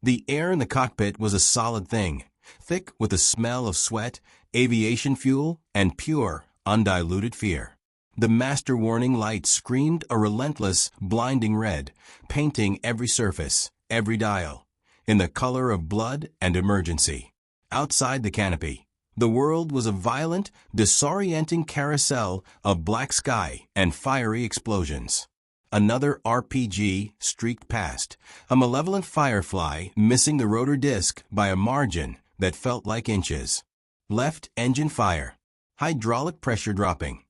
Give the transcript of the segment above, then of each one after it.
The air in the cockpit was a solid thing, thick with the smell of sweat, aviation fuel, and pure, undiluted fear. The master warning light screamed a relentless, blinding red, painting every surface, every dial, in the color of blood and emergency. Outside the canopy, the world was a violent, disorienting carousel of black sky and fiery explosions. Another RPG streaked past, a malevolent firefly missing the rotor disc by a margin that felt like inches. Left engine fire, hydraulic pressure dropping.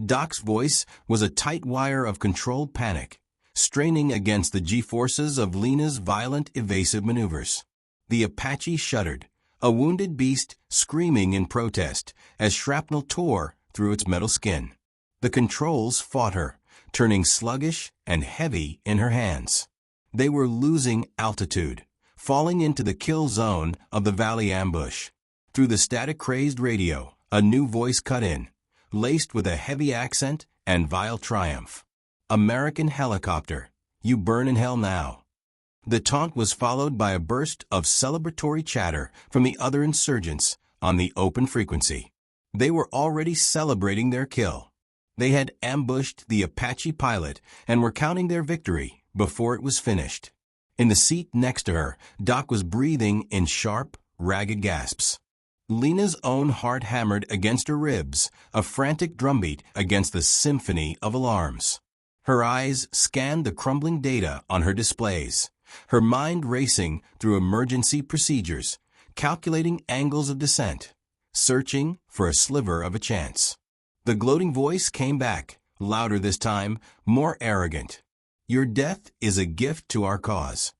Doc's voice was a tight wire of controlled panic, straining against the G-forces of Lena's violent, evasive maneuvers. The Apache shuddered, a wounded beast screaming in protest as shrapnel tore through its metal skin. The controls fought her, turning sluggish and heavy in her hands. They were losing altitude, falling into the kill zone of the valley ambush. Through the static-crazed radio, a new voice cut in, laced with a heavy accent and vile triumph. "American helicopter, you burn in hell now." The taunt was followed by a burst of celebratory chatter from the other insurgents on the open frequency. They were already celebrating their kill. They had ambushed the Apache pilot and were counting their victory before it was finished. In the seat next to her, Doc was breathing in sharp, ragged gasps. Lena's own heart hammered against her ribs, a frantic drumbeat against the symphony of alarms. Her eyes scanned the crumbling data on her displays, her mind racing through emergency procedures, calculating angles of descent, searching for a sliver of a chance. The gloating voice came back, louder this time, more arrogant. "Your death is a gift to our cause."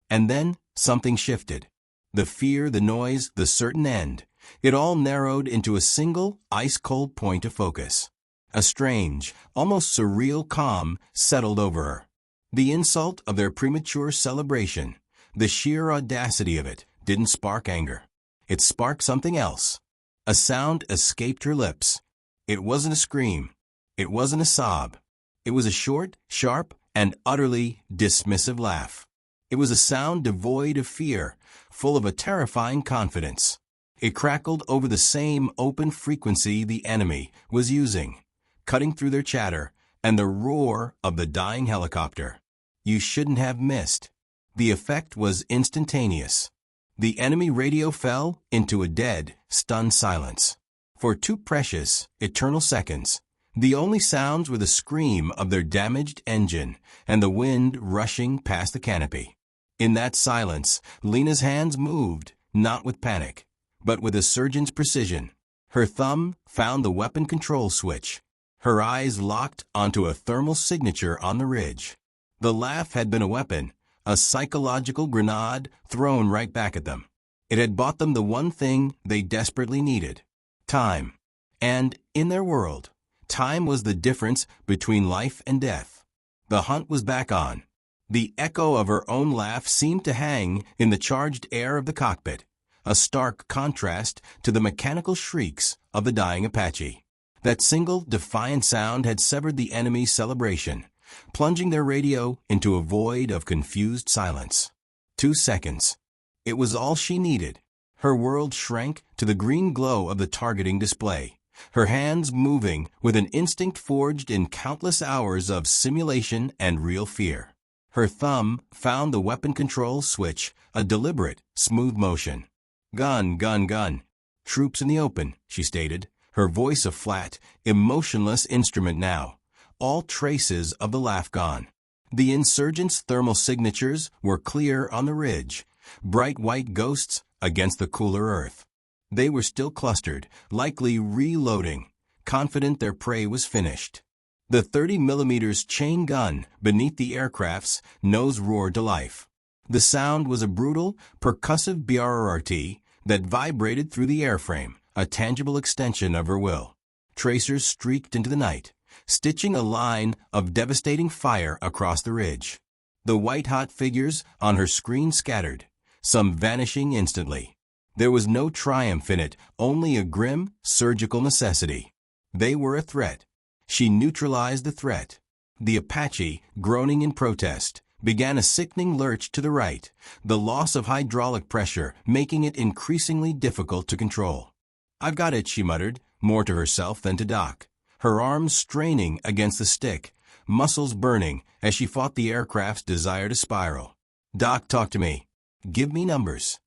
And then something shifted. The fear, the noise, the certain end. It all narrowed into a single, ice-cold point of focus. A strange, almost surreal calm settled over her. The insult of their premature celebration, the sheer audacity of it, didn't spark anger. It sparked something else. A sound escaped her lips. It wasn't a scream. It wasn't a sob. It was a short, sharp, and utterly dismissive laugh. It was a sound devoid of fear, full of a terrifying confidence. It crackled over the same open frequency the enemy was using, cutting through their chatter and the roar of the dying helicopter. You shouldn't have missed. The effect was instantaneous. The enemy radio fell into a dead, stunned silence. For 2 precious, eternal seconds, the only sounds were the scream of their damaged engine and the wind rushing past the canopy. In that silence, Lena's hands moved, not with panic, but with a surgeon's precision. Her thumb found the weapon control switch. Her eyes locked onto a thermal signature on the ridge. The laugh had been a weapon, a psychological grenade thrown right back at them. It had bought them the one thing they desperately needed: time. And, in their world, time was the difference between life and death. The hunt was back on. The echo of her own laugh seemed to hang in the charged air of the cockpit, a stark contrast to the mechanical shrieks of the dying Apache. That single, defiant sound had severed the enemy's celebration, plunging their radio into a void of confused silence. 2 seconds. It was all she needed. Her world shrank to the green glow of the targeting display, her hands moving with an instinct forged in countless hours of simulation and real fear. Her thumb found the weapon control switch, a deliberate, smooth motion. "Gun, gun, gun. Troops in the open," she stated, her voice a flat, emotionless instrument now, all traces of the laugh gone. The insurgents' thermal signatures were clear on the ridge, bright white ghosts against the cooler earth. They were still clustered, likely reloading, confident their prey was finished. The 30mm chain gun beneath the aircraft's nose roared to life. The sound was a brutal, percussive BRRT that vibrated through the airframe, a tangible extension of her will. Tracers streaked into the night, stitching a line of devastating fire across the ridge. The white-hot figures on her screen scattered, some vanishing instantly. There was no triumph in it, only a grim, surgical necessity. They were a threat. She neutralized the threat. The Apache, groaning in protest, began a sickening lurch to the right, the loss of hydraulic pressure making it increasingly difficult to control. "I've got it," she muttered, more to herself than to Doc, her arms straining against the stick, muscles burning as she fought the aircraft's desire to spiral. "Doc, talk to me. Give me numbers."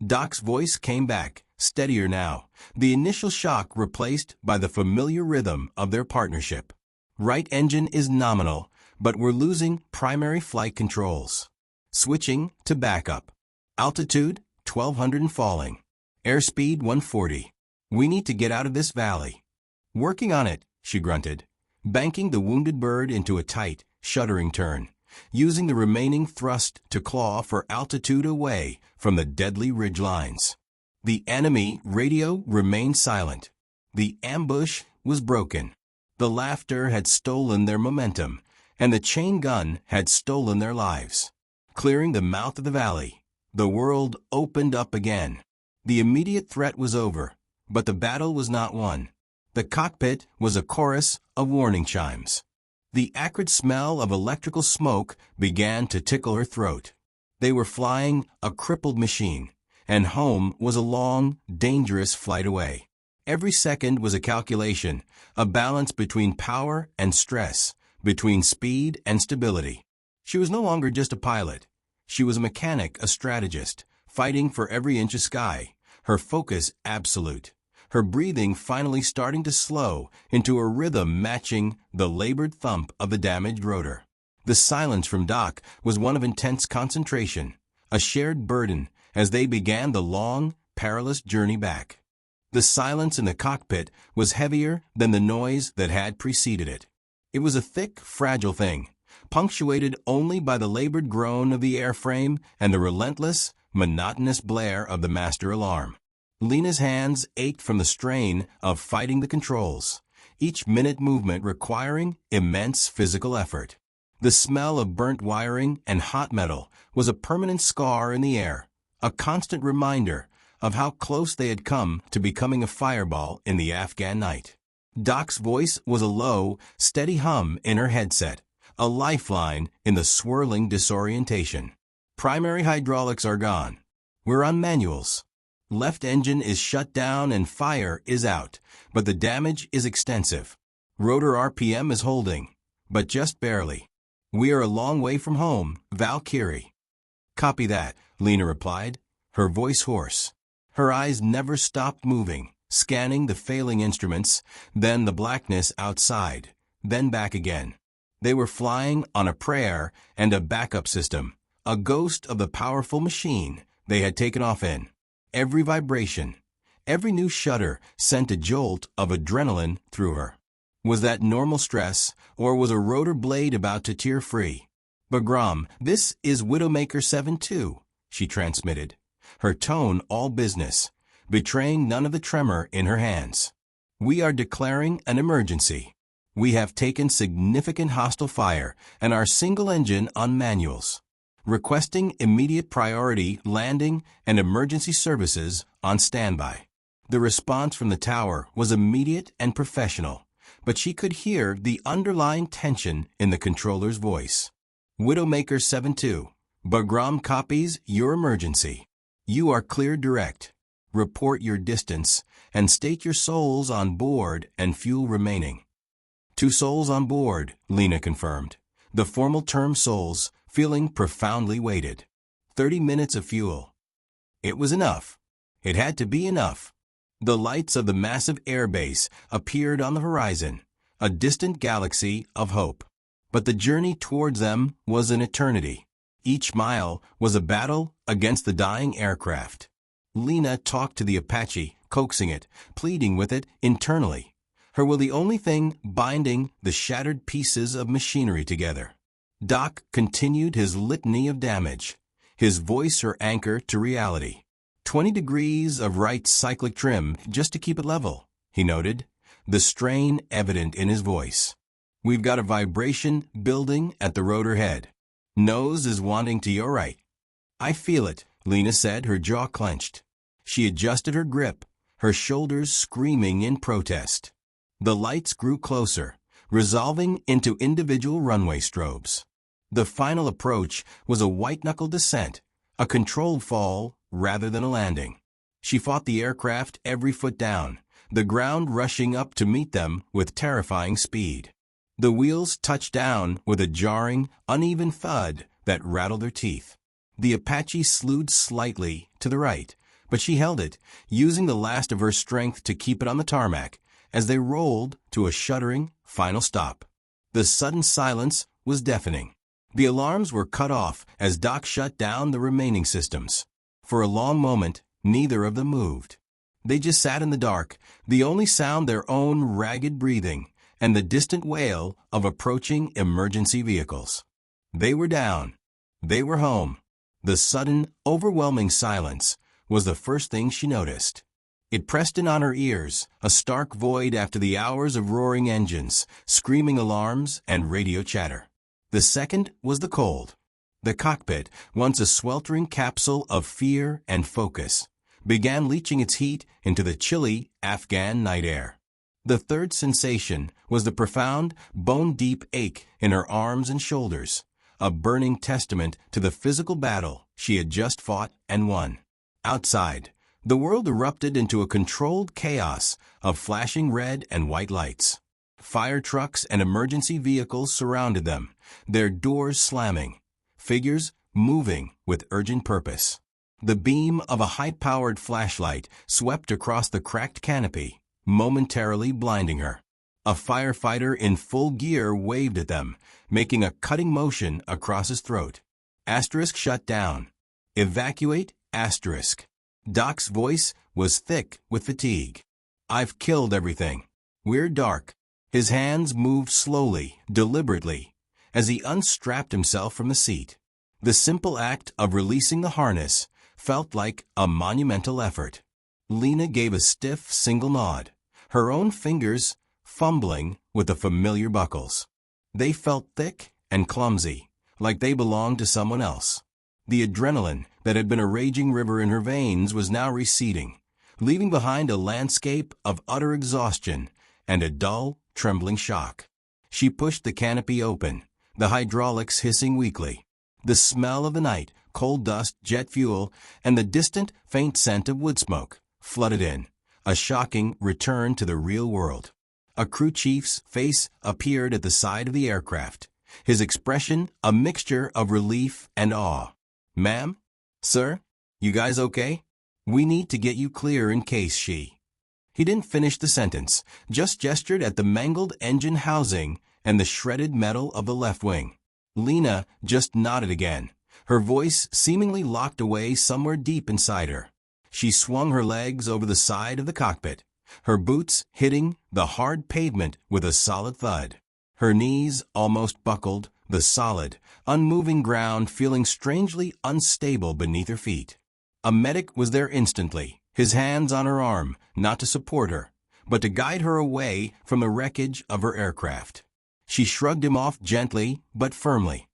Doc's voice came back, steadier now, the initial shock replaced by the familiar rhythm of their partnership. "Right engine is nominal, but we're losing primary flight controls. Switching to backup. Altitude 1200 and falling. Airspeed 140. We need to get out of this valley." "Working on it," she grunted, banking the wounded bird into a tight, shuddering turn, using the remaining thrust to claw for altitude away from the deadly ridge lines. The enemy radio remained silent. The ambush was broken. The laughter had stolen their momentum, and the chain gun had stolen their lives. Clearing the mouth of the valley, the world opened up again. The immediate threat was over, but the battle was not won. The cockpit was a chorus of warning chimes. The acrid smell of electrical smoke began to tickle her throat. They were flying a crippled machine, and home was a long, dangerous flight away. Every second was a calculation, a balance between power and stress, between speed and stability. She was no longer just a pilot. She was a mechanic, a strategist, fighting for every inch of sky, her focus absolute, her breathing finally starting to slow into a rhythm matching the labored thump of the damaged rotor. The silence from Doc was one of intense concentration, a shared burden as they began the long, perilous journey back. The silence in the cockpit was heavier than the noise that had preceded it. It was a thick, fragile thing, punctuated only by the labored groan of the airframe and the relentless, monotonous blare of the master alarm. Lena's hands ached from the strain of fighting the controls, each minute movement requiring immense physical effort. The smell of burnt wiring and hot metal was a permanent scar in the air, a constant reminder of how close they had come to becoming a fireball in the Afghan night. Doc's voice was a low, steady hum in her headset, a lifeline in the swirling disorientation. "Primary hydraulics are gone. We're on manuals. Left engine is shut down and fire is out, but the damage is extensive. Rotor RPM is holding, but just barely. We are a long way from home, Valkyrie." "Copy that," Lena replied, her voice hoarse. Her eyes never stopped moving, scanning the failing instruments, then the blackness outside, then back again. They were flying on a prayer and a backup system, a ghost of the powerful machine they had taken off in. Every vibration, every new shudder sent a jolt of adrenaline through her. Was that normal stress, or was a rotor blade about to tear free? "Bagram, this is Widowmaker 7-2, she transmitted, her tone all business, betraying none of the tremor in her hands. "We are declaring an emergency. We have taken significant hostile fire and are single engine on manuals. Requesting immediate priority landing and emergency services on standby." The response from the tower was immediate and professional, but she could hear the underlying tension in the controller's voice. "Widowmaker 7-2, Bagram copies your emergency. You are clear direct. Report your distance and state your souls on board and fuel remaining." "2 souls on board," Lena confirmed, the formal term souls feeling profoundly weighted. 30 minutes of fuel. It was enough. It had to be enough. The lights of the massive airbase appeared on the horizon, a distant galaxy of hope. But the journey towards them was an eternity. Each mile was a battle against the dying aircraft. Lena talked to the Apache, coaxing it, pleading with it internally. Her will the only thing binding the shattered pieces of machinery together. Doc continued his litany of damage, his voice her anchor to reality. 20 degrees of right cyclic trim just to keep it level, he noted, the strain evident in his voice. "We've got a vibration building at the rotor head. Nose is wanting to your right." "I feel it," Lena said, her jaw clenched. She adjusted her grip, her shoulders screaming in protest. The lights grew closer, resolving into individual runway strobes. The final approach was a white-knuckle descent, a controlled fall rather than a landing. She fought the aircraft every foot down, the ground rushing up to meet them with terrifying speed. The wheels touched down with a jarring, uneven thud that rattled her teeth. The Apache slewed slightly to the right, but she held it, using the last of her strength to keep it on the tarmac as they rolled to a shuddering final stop. The sudden silence was deafening. The alarms were cut off as Doc shut down the remaining systems. For a long moment, neither of them moved. They just sat in the dark, the only sound their own ragged breathing and the distant wail of approaching emergency vehicles. They were down. They were home. The sudden, overwhelming silence was the first thing she noticed. It pressed in on her ears, a stark void after the hours of roaring engines, screaming alarms, and radio chatter. The second was the cold. The cockpit, once a sweltering capsule of fear and focus, began leaching its heat into the chilly Afghan night air. The third sensation was the profound, bone-deep ache in her arms and shoulders, a burning testament to the physical battle she had just fought and won. Outside, the world erupted into a controlled chaos of flashing red and white lights. Fire trucks and emergency vehicles surrounded them, their doors slamming, figures moving with urgent purpose. The beam of a high-powered flashlight swept across the cracked canopy, momentarily blinding her. A firefighter in full gear waved at them, making a cutting motion across his throat. Asterisk shut down. Evacuate, asterisk. Doc's voice was thick with fatigue. I've killed everything. We're dark. His hands moved slowly, deliberately, as he unstrapped himself from the seat. The simple act of releasing the harness felt like a monumental effort. Lena gave a stiff single nod, her own fingers fumbling with the familiar buckles. They felt thick and clumsy, like they belonged to someone else. The adrenaline that had been a raging river in her veins was now receding, leaving behind a landscape of utter exhaustion and a dull, trembling shock. She pushed the canopy open, the hydraulics hissing weakly. The smell of the night, coal dust, jet fuel, and the distant, faint scent of wood smoke flooded in, a shocking return to the real world. A crew chief's face appeared at the side of the aircraft, his expression a mixture of relief and awe. Ma'am? Sir? You guys okay? We need to get you clear in case she... He didn't finish the sentence, just gestured at the mangled engine housing and the shredded metal of the left wing. Lena just nodded again, her voice seemingly locked away somewhere deep inside her. She swung her legs over the side of the cockpit, her boots hitting the hard pavement with a solid thud. Her knees almost buckled, the solid, unmoving ground feeling strangely unstable beneath her feet. A medic was there instantly, his hands on her arm, not to support her, but to guide her away from the wreckage of her aircraft. She shrugged him off gently but firmly.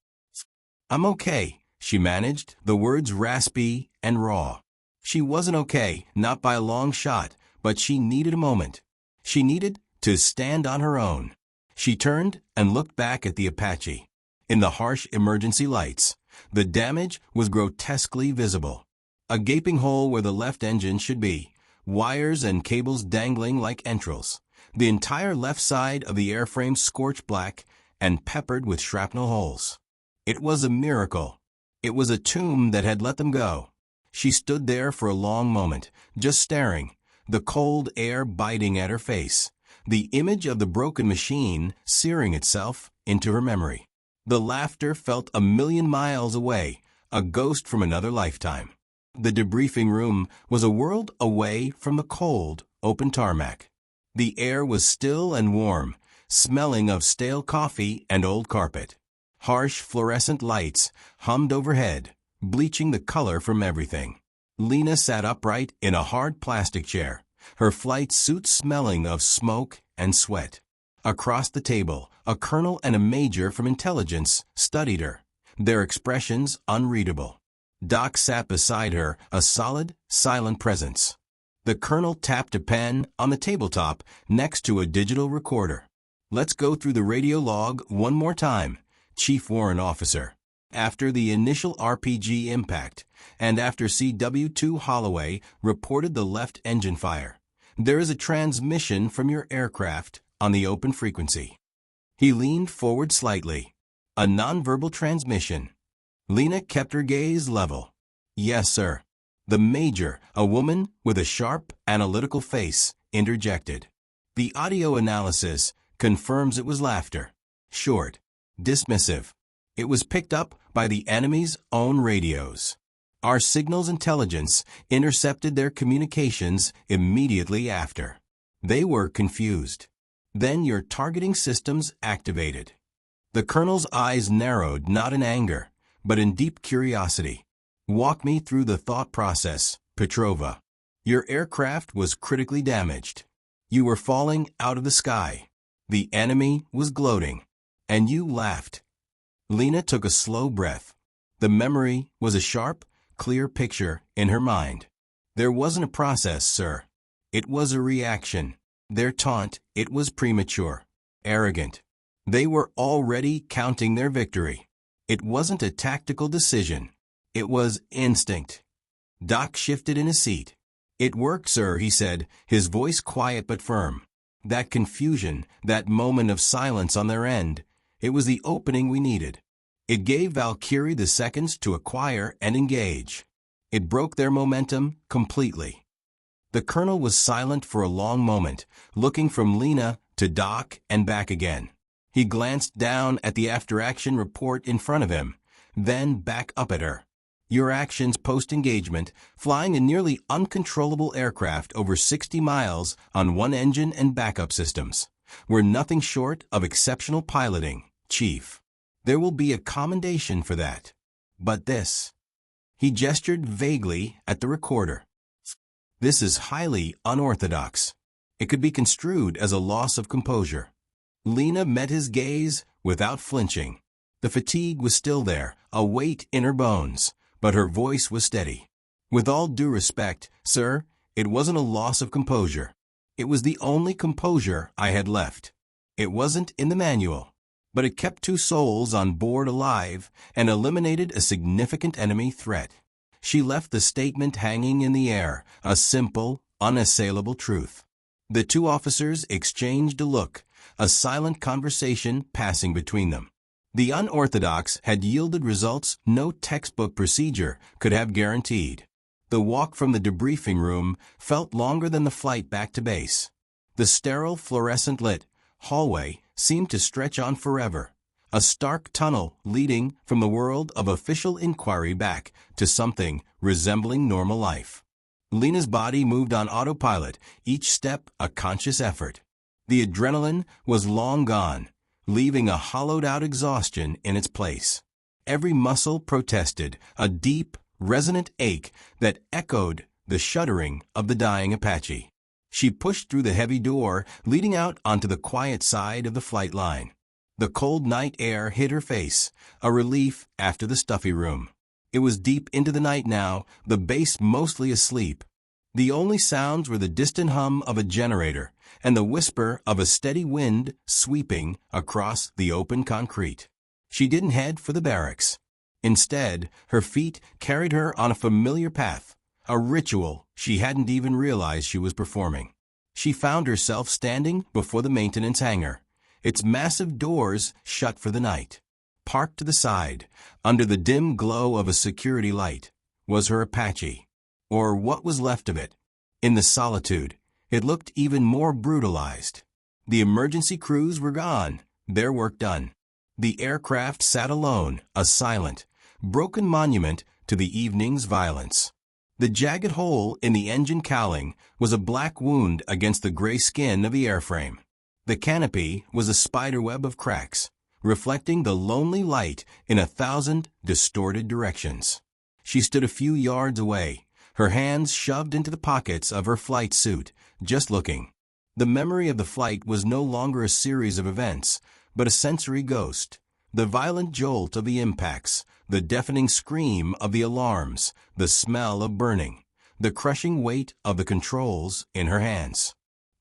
I'm okay, she managed, the words raspy and raw. She wasn't okay, not by a long shot, but she needed a moment. She needed to stand on her own. She turned and looked back at the Apache. In the harsh emergency lights, the damage was grotesquely visible. A gaping hole where the left engine should be, wires and cables dangling like entrails. The entire left side of the airframe scorched black and peppered with shrapnel holes. It was a miracle. It was a tomb that had let them go. She stood there for a long moment, just staring, the cold air biting at her face, the image of the broken machine searing itself into her memory. The laughter felt a million miles away, a ghost from another lifetime. The debriefing room was a world away from the cold, open tarmac. The air was still and warm, smelling of stale coffee and old carpet. Harsh fluorescent lights hummed overhead, bleaching the color from everything. Lena sat upright in a hard plastic chair, her flight suit smelling of smoke and sweat. Across the table, a colonel and a major from intelligence studied her, their expressions unreadable. Doc sat beside her, a solid, silent presence. The colonel tapped a pen on the tabletop next to a digital recorder. Let's go through the radio log one more time, Chief Warrant Officer. After the initial RPG impact, and after CW2 Holloway reported the left engine fire, there is a transmission from your aircraft on the open frequency. He leaned forward slightly. A nonverbal transmission. Lena kept her gaze level. Yes, sir. The Major, a woman with a sharp, analytical face, interjected. The audio analysis confirms it was laughter. Short. Dismissive. It was picked up by the enemy's own radios. Our signals intelligence intercepted their communications immediately after. They were confused. Then your targeting systems activated. The colonel's eyes narrowed not in anger, but in deep curiosity. Walk me through the thought process, Petrova. Your aircraft was critically damaged. You were falling out of the sky. The enemy was gloating. And you laughed. Lena took a slow breath. The memory was a sharp, clear picture in her mind. There wasn't a process, sir. It was a reaction. Their taunt, it was premature, arrogant. They were already counting their victory. It wasn't a tactical decision. It was instinct. Doc shifted in his seat. It worked, sir, he said, his voice quiet but firm. That confusion, that moment of silence on their end, it was the opening we needed. It gave Valkyrie the seconds to acquire and engage. It broke their momentum completely. The colonel was silent for a long moment, looking from Lena to Doc and back again. He glanced down at the after-action report in front of him, then back up at her. Your actions post-engagement, flying a nearly uncontrollable aircraft over 60 miles on one engine and backup systems, were nothing short of exceptional piloting, Chief. There will be a commendation for that. But this. He gestured vaguely at the recorder. This is highly unorthodox. It could be construed as a loss of composure. Lena met his gaze without flinching. The fatigue was still there, a weight in her bones, but her voice was steady. With all due respect, sir, it wasn't a loss of composure. It was the only composure I had left. It wasn't in the manual, but it kept 2 souls on board alive and eliminated a significant enemy threat. She left the statement hanging in the air, a simple, unassailable truth. The 2 officers exchanged a look, a silent conversation passing between them. The unorthodox had yielded results no textbook procedure could have guaranteed. The walk from the debriefing room felt longer than the flight back to base. The sterile, fluorescent-lit hallway seemed to stretch on forever, a stark tunnel leading from the world of official inquiry back to something resembling normal life. Lena's body moved on autopilot, each step a conscious effort. The adrenaline was long gone, leaving a hollowed-out exhaustion in its place. Every muscle protested, a deep, resonant ache that echoed the shuddering of the dying Apache. She pushed through the heavy door, leading out onto the quiet side of the flight line. The cold night air hit her face, a relief after the stuffy room. It was deep into the night now, the base mostly asleep. The only sounds were the distant hum of a generator and the whisper of a steady wind sweeping across the open concrete. She didn't head for the barracks. Instead, her feet carried her on a familiar path, a ritual she hadn't even realized she was performing. She found herself standing before the maintenance hangar, its massive doors shut for the night. Parked to the side, under the dim glow of a security light, was her Apache, or what was left of it. In the solitude, it looked even more brutalized. The emergency crews were gone, their work done. The aircraft sat alone, a silent, broken monument to the evening's violence. The jagged hole in the engine cowling was a black wound against the gray skin of the airframe. The canopy was a spiderweb of cracks, reflecting the lonely light in 1,000 distorted directions. She stood a few yards away, her hands shoved into the pockets of her flight suit, just looking. The memory of the flight was no longer a series of events, but a sensory ghost. The violent jolt of the impacts, the deafening scream of the alarms, the smell of burning, the crushing weight of the controls in her hands.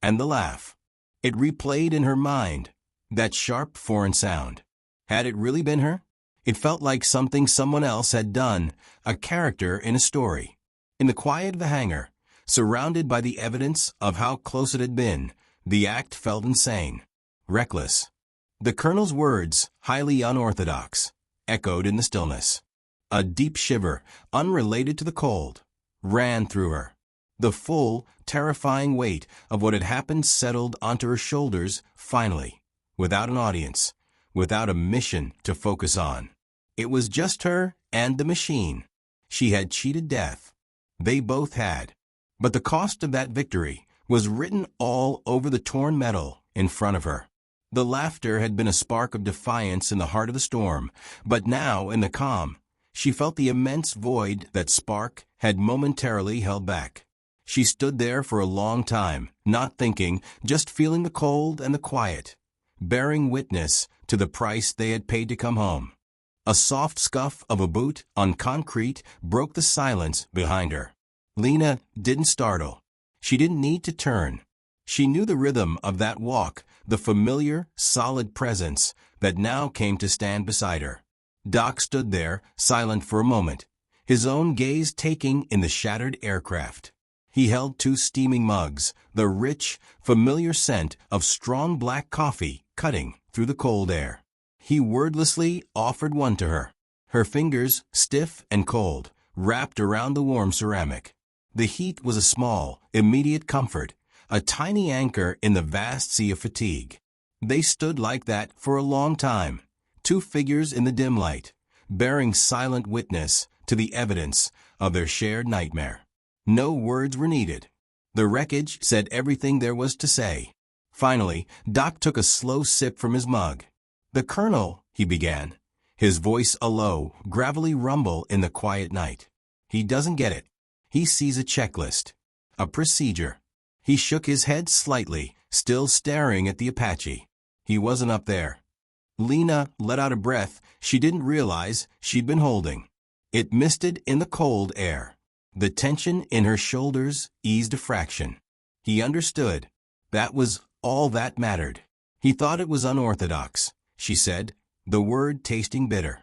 And the laugh. It replayed in her mind, that sharp foreign sound. Had it really been her? It felt like something someone else had done, a character in a story. In the quiet of the hangar, surrounded by the evidence of how close it had been, the act felt insane, reckless. The colonel's words, highly unorthodox, echoed in the stillness. A deep shiver, unrelated to the cold, ran through her. The full, terrifying weight of what had happened settled onto her shoulders finally, without an audience, without a mission to focus on. It was just her and the machine. She had cheated death. They both had. But the cost of that victory was written all over the torn metal in front of her. The laughter had been a spark of defiance in the heart of the storm, but now, in the calm, she felt the immense void that spark had momentarily held back. She stood there for a long time, not thinking, just feeling the cold and the quiet, bearing witness to the price they had paid to come home. A soft scuff of a boot on concrete broke the silence behind her. Lena didn't startle. She didn't need to turn. She knew the rhythm of that walk, the familiar, solid presence that now came to stand beside her. Doc stood there, silent for a moment, his own gaze taking in the shattered aircraft. He held 2 steaming mugs, the rich, familiar scent of strong black coffee cutting through the cold air. He wordlessly offered one to her, her fingers stiff and cold, wrapped around the warm ceramic. The heat was a small, immediate comfort, a tiny anchor in the vast sea of fatigue. They stood like that for a long time, 2 figures in the dim light, bearing silent witness to the evidence of their shared nightmare. No words were needed. The wreckage said everything there was to say. Finally, Doc took a slow sip from his mug. "The Colonel," he began, his voice a low, gravelly rumble in the quiet night. "He doesn't get it. He sees a checklist, a procedure." He shook his head slightly, still staring at the Apache. He wasn't up there. Lena let out a breath she didn't realize she'd been holding. It misted in the cold air. The tension in her shoulders eased a fraction. He understood. That was all that mattered. He thought it was unorthodox, she said, the word tasting bitter.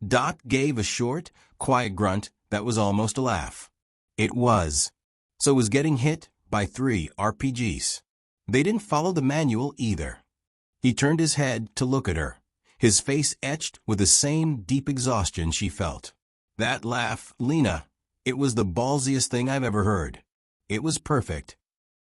Dot gave a short, quiet grunt that was almost a laugh. It was. So was getting hit by 3 RPGs. They didn't follow the manual either. He turned his head to look at her, his face etched with the same deep exhaustion she felt. That laugh, Lena, it was the ballsiest thing I've ever heard. It was perfect.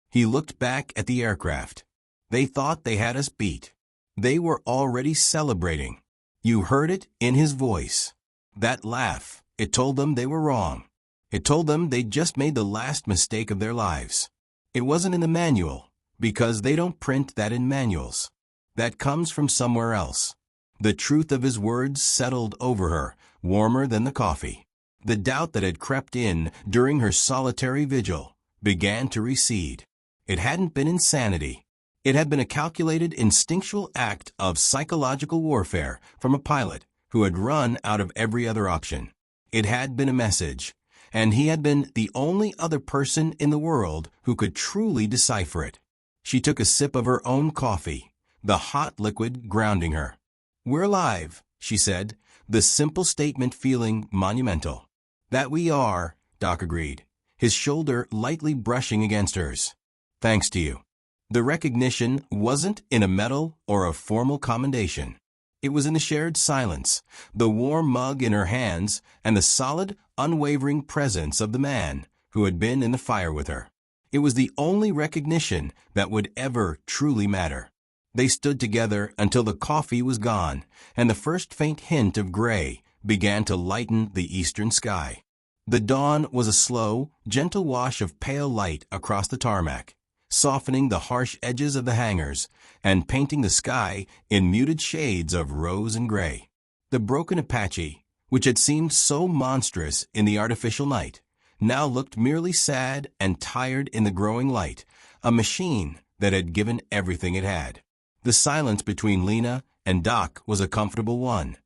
He looked back at the aircraft. They thought they had us beat. They were already celebrating. You heard it in his voice. That laugh, it told them they were wrong. It told them they'd just made the last mistake of their lives. It wasn't in the manual, because they don't print that in manuals. That comes from somewhere else. The truth of his words settled over her, warmer than the coffee. The doubt that had crept in during her solitary vigil began to recede. It hadn't been insanity. It had been a calculated, instinctual act of psychological warfare from a pilot who had run out of every other option. It had been a message, and he had been the only other person in the world who could truly decipher it. She took a sip of her own coffee, the hot liquid grounding her. "We're alive," she said, the simple statement feeling monumental. "That we are," Doc agreed, his shoulder lightly brushing against hers. "Thanks to you." The recognition wasn't in a medal or a formal commendation. It was in the shared silence, the warm mug in her hands, and the solid, unwavering presence of the man who had been in the fire with her. It was the only recognition that would ever truly matter. They stood together until the coffee was gone, and the first faint hint of gray began to lighten the eastern sky. The dawn was a slow, gentle wash of pale light across the tarmac, softening the harsh edges of the hangars and painting the sky in muted shades of rose and gray. The broken Apache, which had seemed so monstrous in the artificial night, now looked merely sad and tired in the growing light, a machine that had given everything it had. The silence between Lena and Doc was a comfortable one,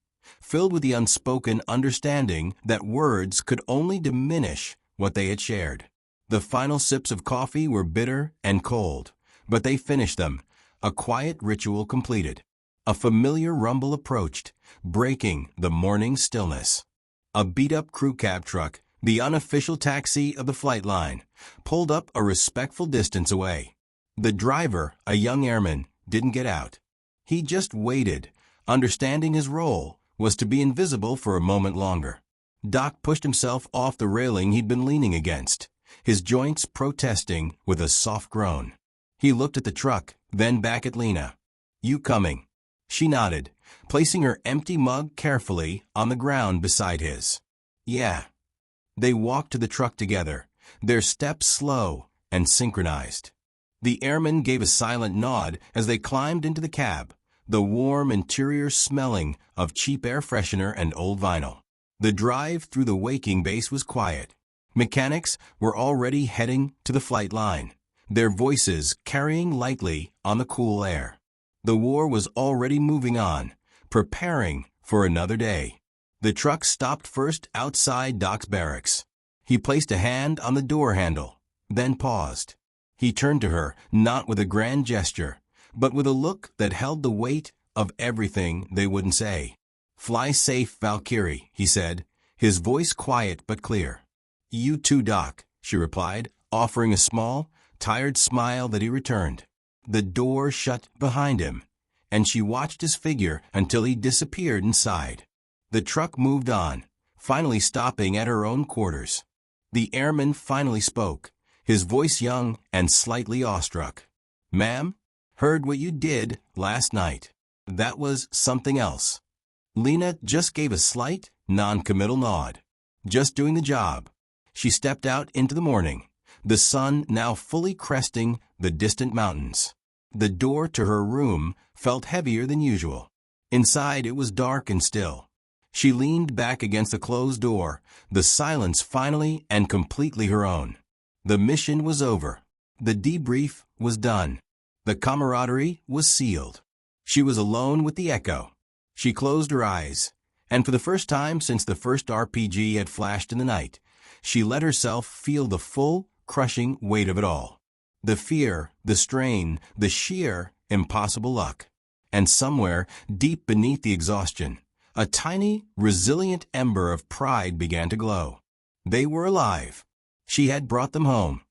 filled with the unspoken understanding that words could only diminish what they had shared. The final sips of coffee were bitter and cold, but they finished them, a quiet ritual completed. A familiar rumble approached, breaking the morning stillness. A beat-up crew cab truck, the unofficial taxi of the flight line, pulled up a respectful distance away. The driver, a young airman, didn't get out. He just waited, understanding his role was to be invisible for a moment longer. Doc pushed himself off the railing he'd been leaning against, his joints protesting with a soft groan. He looked at the truck, then back at Lena. "You coming?" She nodded, placing her empty mug carefully on the ground beside his. "Yeah." They walked to the truck together, their steps slow and synchronized. The airman gave a silent nod as they climbed into the cab, the warm interior smelling of cheap air freshener and old vinyl. The drive through the waking base was quiet. Mechanics were already heading to the flight line, their voices carrying lightly on the cool air. The war was already moving on, preparing for another day. The truck stopped first outside Doc's barracks. He placed a hand on the door handle, then paused. He turned to her, not with a grand gesture, but with a look that held the weight of everything they wouldn't say. "Fly safe, Valkyrie," he said, his voice quiet but clear. "You too, Doc," she replied, offering a small, tired smile that he returned. The door shut behind him, and she watched his figure until he disappeared inside. The truck moved on, finally stopping at her own quarters. The airman finally spoke, his voice young and slightly awestruck. "Ma'am, heard what you did last night. That was something else." Lena just gave a slight, non-committal nod. Just doing the job. She stepped out into the morning, the sun now fully cresting the distant mountains. The door to her room felt heavier than usual. Inside it was dark and still. She leaned back against the closed door, the silence finally and completely her own. The mission was over. The debrief was done. The camaraderie was sealed. She was alone with the echo. She closed her eyes, and for the first time since the first RPG had flashed in the night, she let herself feel the full, crushing weight of it all. The fear, the strain, the sheer, impossible luck. And somewhere, deep beneath the exhaustion, a tiny, resilient ember of pride began to glow. They were alive. She had brought them home.